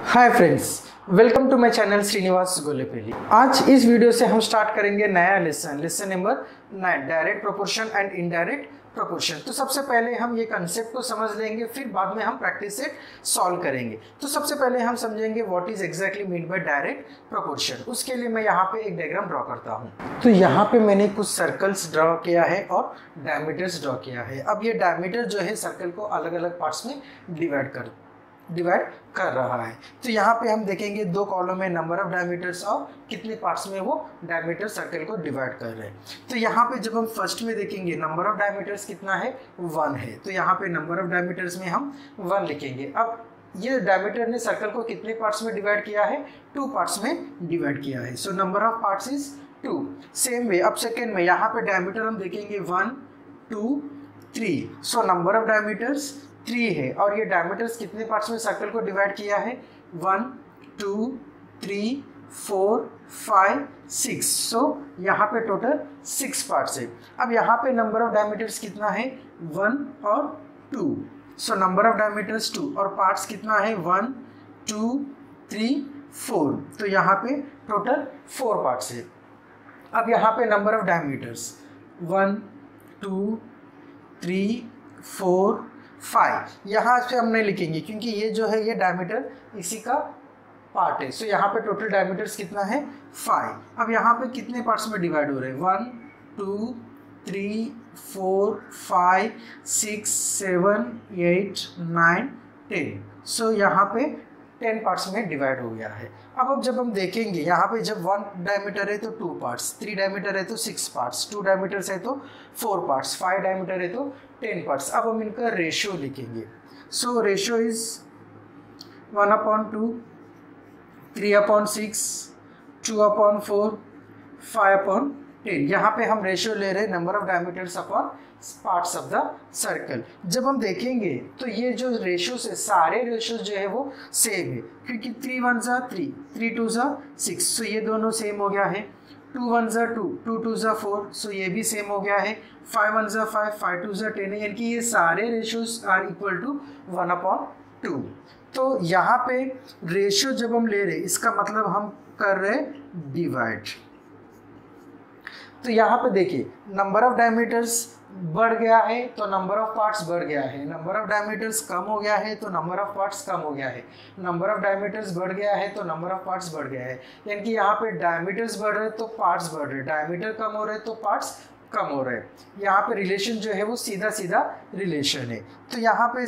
Hi friends, welcome to my channel Srinivas Golepalli. आज इस video से हम स्टार्ट करेंगे नया lesson number 9, direct proportion and indirect proportion. तो सबसे पहले हम ये कंसेप्ट को समझ लेंगे, फिर बाद में हम प्रैक्टिस से सॉल्व करेंगे। तो सबसे पहले हम समझेंगे what is exactly mean by direct proportion. उसके लिए मैं यहाँ पे एक डायग्राम ड्रॉ करता हूँ। तो यहाँ पे मैंने कुछ सर्कल्स ड्रॉ किया है और डायमीटर्स ड्रॉ किया है। अब ये डायमीटर जो है सर्कल को अलग अलग पार्ट्स में डिवाइड कर रहा है। तो यहाँ पे हम देखेंगे दो कॉलम में नंबर ऑफ डायमीटर्स और कितने पार्ट्स में वो डायमीटर सर्कल को डिवाइड कर रहे हैं। तो यहाँ पे जब हम फर्स्ट में देखेंगे नंबर ऑफ डायमीटर्स कितना है, 1 है। तो यहाँ पे नंबर ऑफ डायमीटर्स में हम 1 लिखेंगे। अब ये डायमीटर ने सर्कल को कितने पार्ट्स में डिवाइड किया है, 2 पार्ट्स में डिवाइड किया है। So number of parts is 2। Same way अब सेकेंड में यहाँ पे डायमीटर हम देखेंगे 1 2 3। सो नंबर ऑफ डायमीटर्स 3 है और ये डायमीटर्स कितने पार्ट्स में सर्कल को डिवाइड किया है, 1 2 3 4 5 6। सो यहाँ पे टोटल 6 पार्ट्स है। अब यहाँ पे नंबर ऑफ डायमीटर्स कितना है, 1 और 2। सो नंबर ऑफ डायमीटर्स 2 और पार्ट्स कितना है, 1 2 3 4। तो यहाँ पे टोटल 4 पार्ट्स है। अब यहाँ पे नंबर ऑफ डायमीटर्स 1 2 3 4 5। यहाँ से हम नहीं लिखेंगे क्योंकि ये जो है ये डायमीटर इसी का पार्ट है। सो यहाँ पे टोटल डायमीटर्स कितना है, 5। अब यहाँ पे कितने पार्ट्स में डिवाइड हो रहे हैं, 1 2 3 4 5 6 7 8 9 10। सो यहाँ पे 10 पार्ट्स में डिवाइड हो गया है। अब जब हम देखेंगे यहाँ पे जब 1 डायमीटर है तो 2 पार्ट्स, 3 डायमीटर है तो 6 पार्ट्स, 2 डायमीटर्स है तो 4 पार्ट्स, 5 डायमीटर है तो 10 पार्ट्स। अब हम इनका रेशियो लिखेंगे। So ratio is 1/2 3/6 2/4 5/10। यहाँ पे हम रेशियो ले रहे हैं number of diameters upon parts of the circle. जब हम देखेंगे तो ये जो रेशियोज है सारे रेशियोज जो है वो सेम है क्योंकि 3 1 जा 3 3 2 जा 6। सो ये दोनों सेम हो गया है। 2 1 जा 2 2 2 जा 4। सो ये भी सेम हो गया है। 5 1 जा 5 5 2 जा 10 है, यानी कि ये सारे रेशियोज आर इक्वल टू 1/2। तो यहाँ पे रेशियो जब हम ले रहे इसका मतलब हम कर रहे डिवाइड। तो यहाँ पे देखिए नंबर ऑफ डायमीटर्स बढ़ गया है तो नंबर ऑफ पार्ट्स बढ़ गया है, नंबर ऑफ डायमीटर्स कम हो गया है तो नंबर ऑफ पार्ट्स कम हो गया है, नंबर ऑफ डायमीटर्स बढ़ गया है तो नंबर ऑफ पार्ट्स बढ़ गया है। यानी कि यहाँ पे डायमीटर्स बढ़ रहे तो पार्ट्स बढ़ रहे, डायमीटर कम हो रहे तो पार्ट्स कम हो रहे। यहाँ पे रिलेशन जो है वो सीधा सीधा रिलेशन है। तो यहाँ पे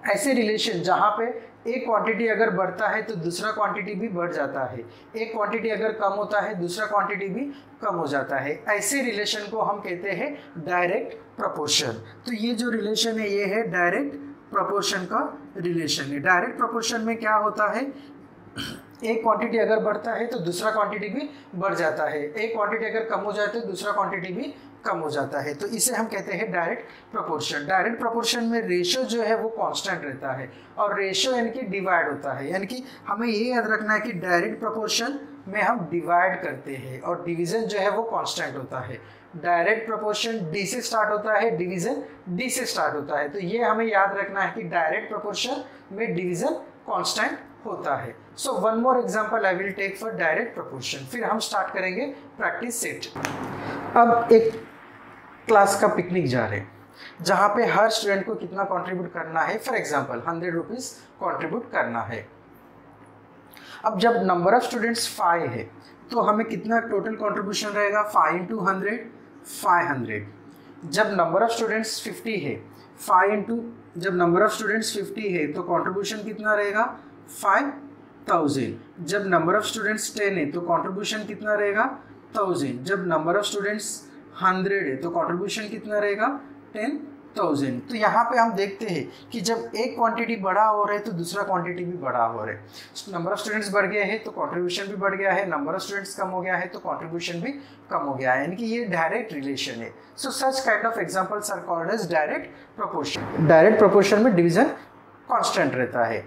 ऐसे रिलेशन जहाँ पे एक क्वांटिटी अगर बढ़ता है तो दूसरा क्वांटिटी भी बढ़ जाता है, एक क्वांटिटी अगर कम होता है दूसरा क्वांटिटी भी कम हो जाता है, ऐसे रिलेशन को हम कहते हैं डायरेक्ट प्रोपोर्शन। तो ये जो रिलेशन है ये है डायरेक्ट प्रोपोर्शन का रिलेशन है। डायरेक्ट प्रोपोर्शन में क्या होता है, एक क्वांटिटी अगर बढ़ता है तो दूसरा क्वांटिटी भी बढ़ जाता है, एक क्वांटिटी अगर कम हो जाए तो दूसरा क्वांटिटी भी कम हो जाता है। तो इसे हम कहते हैं डायरेक्ट प्रोपोर्शन। डायरेक्ट प्रोपोर्शन में रेशियो जो है वो कांस्टेंट रहता है और रेशियो यानी कि डिवाइड होता है। यानी कि हमें ये याद रखना है कि डायरेक्ट प्रोपोर्शन में हम डिवाइड करते हैं और डिवीजन जो है वो कांस्टेंट होता है। डायरेक्ट प्रोपोर्शन डी से स्टार्ट होता है, डिवीजन डी से स्टार्ट होता है। तो ये हमें याद रखना है कि डायरेक्ट प्रोपोर्शन में डिवीजन कांस्टेंट होता है। So one more example I will take for direct proportion, फिर हम स्टार्ट करेंगे प्रैक्टिस सेट। अब एक क्लास का पिकनिक जा रहे हैं जहाँ पे हर स्टूडेंट को कितना कंट्रीब्यूट करना है, फॉर एग्जांपल 100 रुपीज़ कंट्रीब्यूट करना है। अब जब नंबर ऑफ स्टूडेंट्स 5 है तो हमें कितना टोटल कंट्रीब्यूशन रहेगा, 5 × 100 500। जब नंबर ऑफ स्टूडेंट्स 50 है, 5 जब नंबर ऑफ स्टूडेंट्स 50 है तो कंट्रीब्यूशन कितना रहेगा, 5000। जब नंबर ऑफ स्टूडेंट्स 10 है तो कंट्रीब्यूशन कितना रहेगा, 1000। जब नंबर ऑफ स्टूडेंट्स 100 है तो कंट्रीब्यूशन कितना रहेगा, 10,000। तो यहाँ पे हम देखते हैं कि जब एक क्वांटिटी बड़ा हो रहा है तो दूसरा क्वांटिटी भी बड़ा हो रहा है। नंबर ऑफ स्टूडेंट्स बढ़ गए हैं तो कंट्रीब्यूशन भी बढ़ गया है, नंबर ऑफ स्टूडेंट्स कम हो गया है तो कंट्रीब्यूशन भी कम हो गया है। यानी कि ये डायरेक्ट रिलेशन है। So such kind of examples are called as direct proportion. Direct proportion में डिवीजन कांस्टेंट रहता है।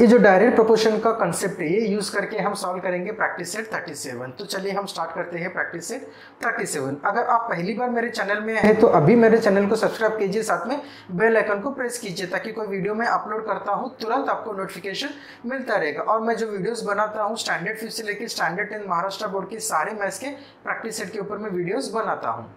ये जो डायरेक्ट प्रोपोर्शन का कंसेप्ट है ये यूज करके हम सॉल्व करेंगे प्रैक्टिस सेट 37। तो चलिए हम स्टार्ट करते हैं प्रैक्टिस सेट 37। अगर आप पहली बार मेरे चैनल में हैं तो अभी मेरे चैनल को सब्सक्राइब कीजिए, साथ में बेल आइकन को प्रेस कीजिए ताकि कोई वीडियो मैं अपलोड करता हूँ तुरंत आपको नोटिफिकेशन मिलता रहेगा। और मैं जो वीडियोस बनाता हूँ स्टैंडर्ड 5 से लेकर स्टैंडर्ड 10 महाराष्ट्र बोर्ड के सारे मैथ्स के प्रैक्टिस सेट के ऊपर मैं वीडियोस बनाता हूँ।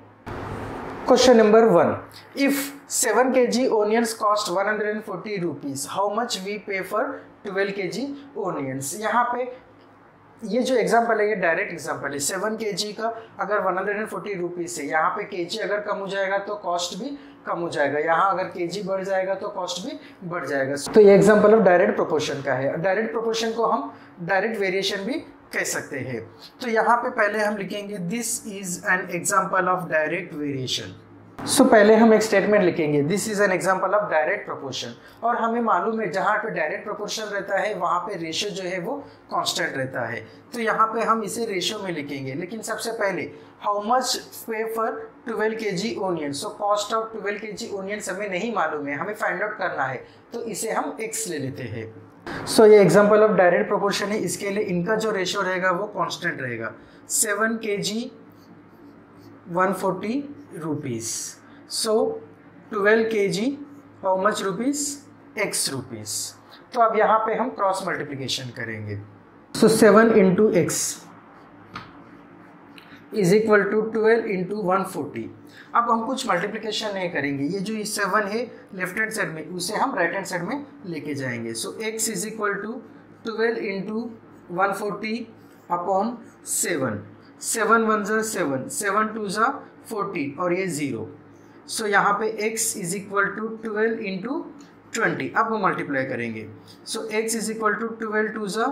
Question number 1. If 7 kg onions cost 140 rupees, how much we pay for 12 kg onions? यहाँ पे ये जो एग्जाम्पल है ये डायरेक्ट एग्जाम्पल है। 7 kg का अगर 140 रुपीज़ है, यहाँ पे kg अगर कम हो जाएगा तो कॉस्ट भी कम हो जाएगा, यहाँ अगर kg बढ़ जाएगा तो कॉस्ट भी बढ़ जाएगा। तो ये एग्जाम्पल ऑफ डायरेक्ट प्रोपोर्शन का है। डायरेक्ट प्रोपोर्शन को हम डायरेक्ट वेरिएशन भी कह सकते हैं। तो यहाँ पे पहले हम लिखेंगे this is an example of direct variation. So पहले हम एक स्टेटमेंट लिखेंगे this is an example of direct proportion. और हमें मालूम है जहाँ पे डायरेक्ट प्रोपोर्शन रहता है वहाँ पे रेशियो जो है वो कांस्टेंट रहता है। तो यहाँ पे हम इसे रेशियो में लिखेंगे, लेकिन सबसे पहले हाउ मच पे for 12 kg onion. So cost of 12 kg onions हमें नहीं मालूम है, हमें फाइंड आउट करना है, तो इसे हम x ले लेते हैं। सो ये एग्जाम्पल ऑफ डायरेक्ट प्रोपोर्शन है, इसके लिए इनका जो रेशियो रहेगा वो कांस्टेंट रहेगा। 7 kg 140 rupees. So 12 kg how much rupees x rupees. तो अब यहाँ पे हम क्रॉस मल्टीप्लिकेशन करेंगे। So 7 into x is equal to 12 into 140। अब हम कुछ मल्टीप्लिकेशन नहीं करेंगे, ये जो 7 है लेफ्ट हैंड साइड में उसे हम राइट हैंड साइड में लेके जाएंगे। So x is equal to 12 into 140 upon 7। 7 1 ज़ा 7, 7 2 ज़ा 40 और ये 0। सो यहाँ पे x is equal to 12 into 20। अब हम मल्टीप्लाई करेंगे। So x is equal to 12 2 ज़ा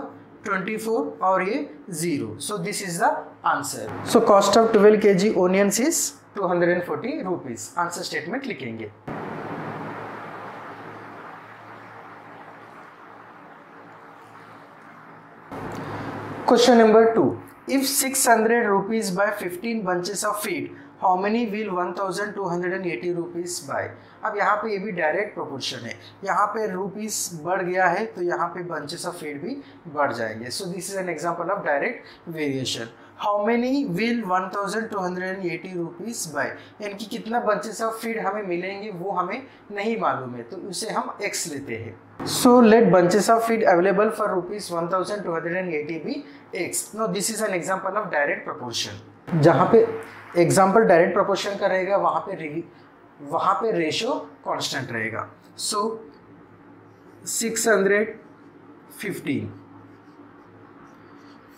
24 और ये 0। So this is the answer. So cost of 12 kg onions is 240 rupees. Answer statement लिखेंगे। Question number 2. If 600 rupees buy 15 bunches of feed, how many will 1280 rupees buy? अब यहाँ पे ये भी direct proportion है, यहाँ पे रुपीस बढ़ गया है तो यहाँ पे बंचेस ऑफ फीड भी बढ़ जाएंगे। So this is an example of direct variation. How many will 1280 rupees by, यानी कि कितना बंचेस ऑफ फीड हमें मिलेंगे वो हमें नहीं मालूम है, तो उसे हम x लेते हैं। So let bunches of feed available for rupees 1280 be x। No this is an example of direct proportion. जहाँ पे एग्जाम्पल डायरेक्ट प्रोपोर्शन का रहेगा वहाँ पे रेशियो कांस्टेंट रहेगा। सो 615,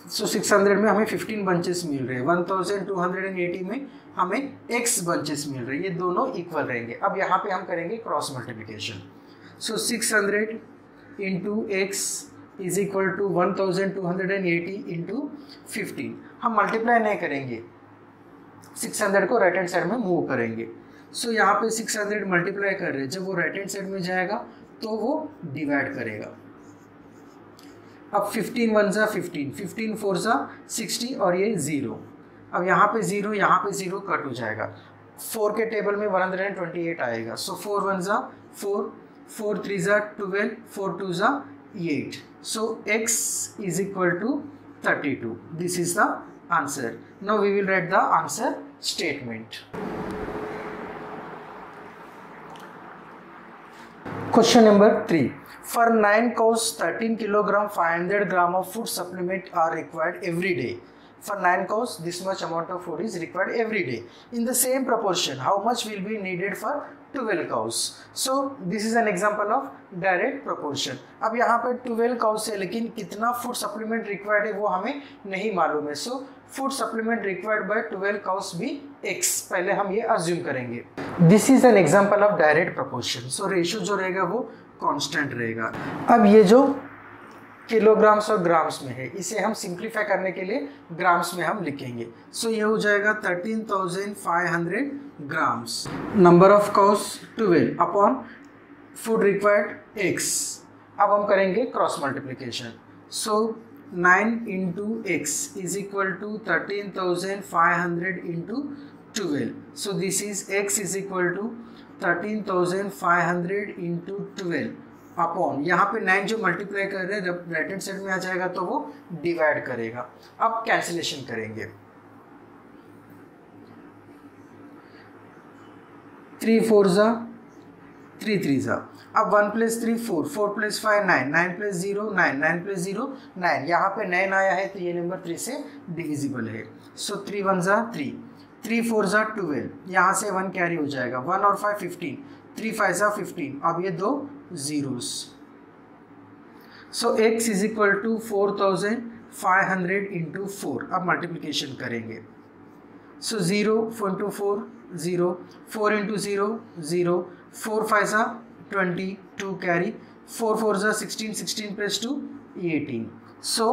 सो 600 में हमें 15 बंचेस मिल रहे हैं, 1280 में हमें x बंचेस मिल रहे हैं, ये दोनों इक्वल रहेंगे। अब यहाँ पे हम करेंगे cross multiplication. So 600 into x is equal to 1280 into 15। हम मल्टीप्लाई नहीं करेंगे, 600 को राइट हैंड साइड में मूव करेंगे। सो यहाँ पे 600 मल्टीप्लाई कर रहे हैं, जब वो राइट हैंड साइड में जाएगा तो वो डिवाइड करेगा। अब 15 1 ज़ा 15, 15 4 ज़ा 60 और ये 0। अब यहाँ पे 0, यहाँ पे 0 कट हो जाएगा। 4 के टेबल में 128 आएगा। सो 4 1 ज़ा 4, 4 3 ज़ा 12, 4 2 ज़ा 8। सो x is equal to 32. This is the answer. Now we will write the answer statement. Question number 3. For 9 cows, 13 kilogram, 500 gram of food supplement are required every day. For 9 cows, this much amount of food is required every day. In the same proportion, how much will be needed for 12 cows? So this is an example of direct proportion. अब यहाँ पर 12 cows है, लेकिन कितना food supplement required है वो हमें नहीं मालूम है। So food supplement required by 12 cows भी x, पहले हम ये assume करेंगे। This is an example of direct proportion. So ratio जो रहेगा वो constant रहेगा। अब ये जो किलोग्राम्स और ग्राम्स में है, इसे हम सिंप्लीफाई करने के लिए ग्राम्स में हम लिखेंगे। सो ये हो जाएगा 13,500 grams. Number of cows 12 upon food required x। अब हम करेंगे cross multiplication. So 9 into x is equal to 13,500 into 12। So this is x is equal to 13,500 into 12 upon यहाँ पे 9 जो मल्टीप्लाई कर रहे हैं राइट हैंड साइड में आ जाएगा तो वो डिवाइड करेगा। अब कैंसिलेशन करेंगे, 3 4 जा 3 3 जा। अब 1 + 3 4, 4 + 5 9, 9 + 0 9, 9 + 0 9। यहाँ पे 9 आया है तो ये नंबर 3 से डिविजिबल है। सो 3 1 जा 3, 3 4 जा 12, यहाँ से 1 कैरी हो जाएगा, 1 और 5 15, 3 5 जा 15। अब ये 2 zeros। सो x = 4500 × 4। अब मल्टीप्लिकेशन करेंगे। सो 0 4 × 4 0, 4 × 0 0, 4 5 जा 20, 2 कैरी, 4 4 जा 16, 16 + 2 18। सो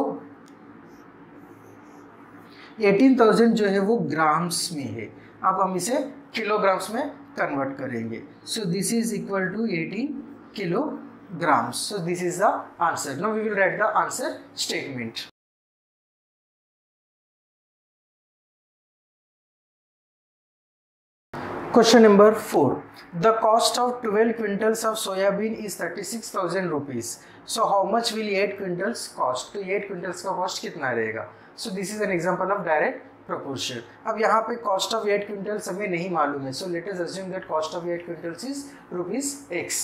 18,000 जो है वो ग्राम्स में है। अब हम इसे किलोग्राम्स में कन्वर्ट करेंगे। So this is equal to 18 kilograms. So this is the answer. Now we will write the answer statement. Question number 4. The cost of 12 quintals of soyabean is 36,000 rupees. So how much will 8 quintals cost? तो 8 quintals का cost कितना रहेगा? So this is an example of direct proportion. अब यहाँ पे cost of 8 quintals हमें नहीं मालूम है. So let us assume that cost of 8 quintals is rupees X.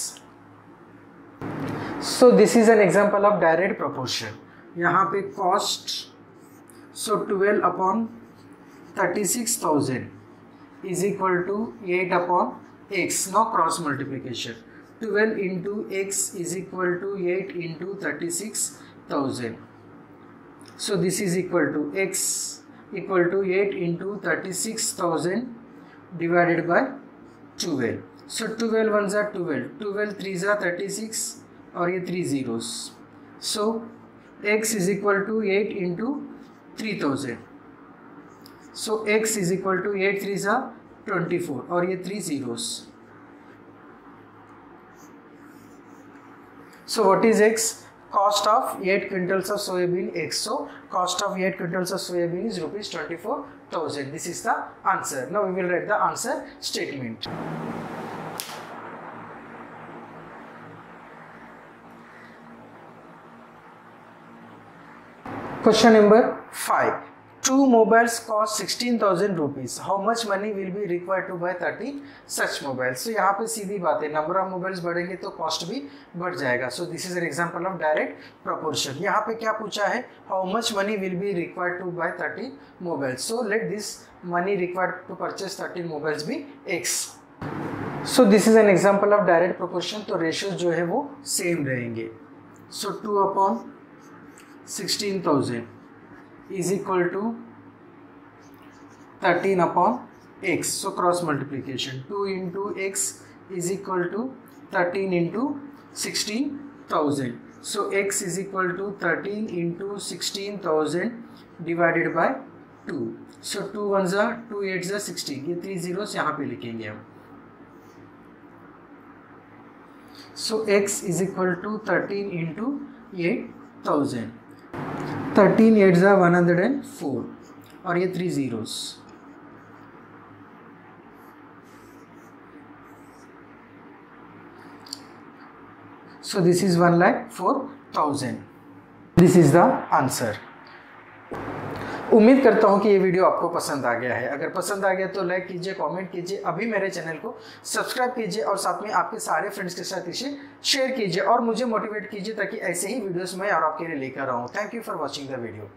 So this is an example of direct proportion. यहाँ पे cost, so 12 upon 36,000 is equal to 8 upon x. Now cross multiplication. 12 into x is equal to 8 into 36,000. So this is equal to x equal to 8 into 36,000 divided by 12. So 12 ones are 12, 12 threes are 36 और ये 3 zeros. So x is equal to 8 into 3000. So x is equal to 8 threes are 24 और ये 3 zeros. So what is x? Cost of 8 quintals of soybean x. So cost of 8 quintals of soybean is rupees 24,000. This is the answer. Now we will write the answer statement. Question number 5. 2 mobiles cost 16,000 rupees. How much money will be required to buy 30 such mobiles? So यहाँ पे सीधी बात है, number of mobiles बढ़ेंगे तो cost भी बढ़ जाएगा. So this is an example of direct proportion. यहाँ पे क्या पूछा है? How much money will be required to buy 30 mobiles? So let this money required to purchase 30 mobiles be X. So this is an example of direct proportion. तो ratios जो है वो same रहेंगे. So 2 upon 16,000 is equal to 13 upon x. So cross multiplication. 2 into x is equal to 13 into 16,000. So x is equal to 13 into 16,000 divided by 2. So 2 ones are 2 8s are 16. ये 3 zeros यहाँ पे लिखेंगे हम. So x is equal to 13 into 8,000. 13 8s are 104 और ये 3 zeros. So this is 1,04,000. This is the answer. उम्मीद करता हूँ कि ये वीडियो आपको पसंद आ गया है. अगर पसंद आ गया तो लाइक कीजिए, कमेंट कीजिए, अभी मेरे चैनल को सब्सक्राइब कीजिए और साथ में आपके सारे फ्रेंड्स के साथ इसे शेयर कीजिए और मुझे मोटिवेट कीजिए ताकि ऐसे ही वीडियोस मैं और आपके लिए लेकर आऊँ. Thank you for watching the video.